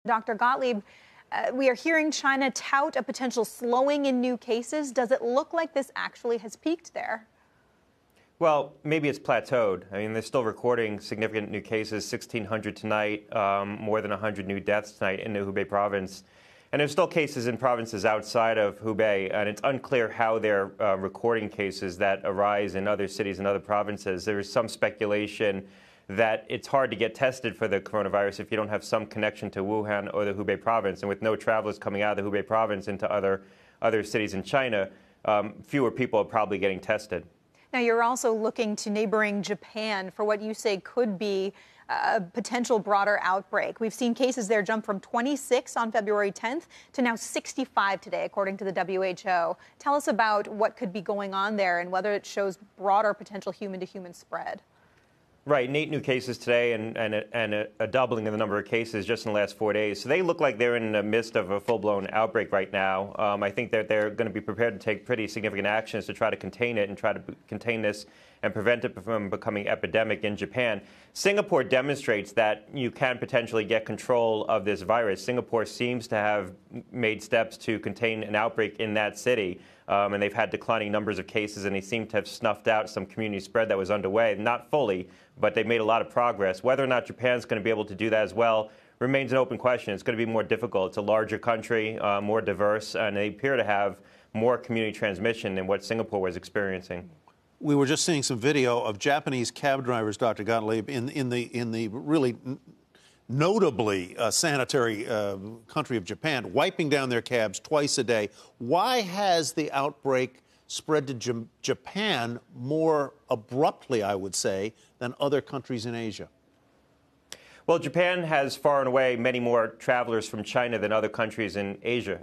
Dr. Gottlieb, we are hearing China tout a potential slowing in new cases. Does it look like this actually has peaked there? Well, maybe it's plateaued. I mean, they're still recording significant new cases, 1,600 tonight, more than 100 new deaths tonight in the Hubei province. And there's still cases in provinces outside of Hubei, and it's unclear how they're recording cases that arise in other cities and other provinces. There is some speculation that it's hard to get tested for the coronavirus if you don't have some connection to Wuhan or the Hubei province. And with no travelers coming out of the Hubei province into other cities in China, fewer people are probably getting tested. Now, you're also looking to neighboring Japan for what you say could be a potential broader outbreak. We've seen cases there jump from 26 on February 10th to now 65 today, according to the WHO. Tell us about what could be going on there and whether it shows broader potential human-to-human spread. Right, 8 new cases today and a doubling in the number of cases just in the last 4 days. So they look like they're in the midst of a full-blown outbreak right now. I think that they're going to be prepared to take pretty significant actions to try to contain it and try to contain this and prevent it from becoming epidemic in Japan. Singapore demonstrates that you can potentially get control of this virus. Singapore seems to have made steps to contain an outbreak in that city. And they've had declining numbers of cases, and they seem to have snuffed out some community spread that was underway. Not fully, but they've made a lot of progress. Whether or not Japan's going to be able to do that as well remains an open question. It's going to be more difficult. It's a larger country, more diverse, and they appear to have more community transmission than what Singapore was experiencing. We were just seeing some video of Japanese cab drivers, Dr. Gottlieb, in the really notably sanitary country of Japan, wiping down their cabs twice a day. Why has the outbreak spread to Japan more abruptly, I would say, than other countries in Asia? Well, Japan has far and away many more travelers from China than other countries in Asia.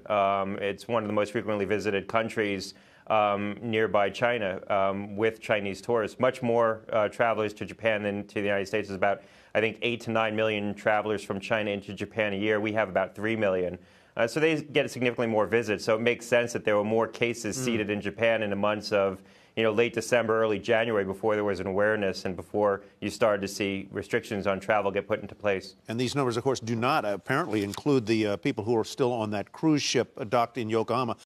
It's one of the most frequently visited countries nearby China with Chinese tourists. Much more travelers to Japan than to the United States. There's about, I think, 8 to 9 million travelers from China into Japan a year. We have about 3 million. So they get significantly more visits. So it makes sense that there were more cases seated in Japan in the months of late December, early January, before there was an awareness and before you started to see restrictions on travel get put into place. And these numbers, of course, do not apparently include the people who are still on that cruise ship docked in Yokohama.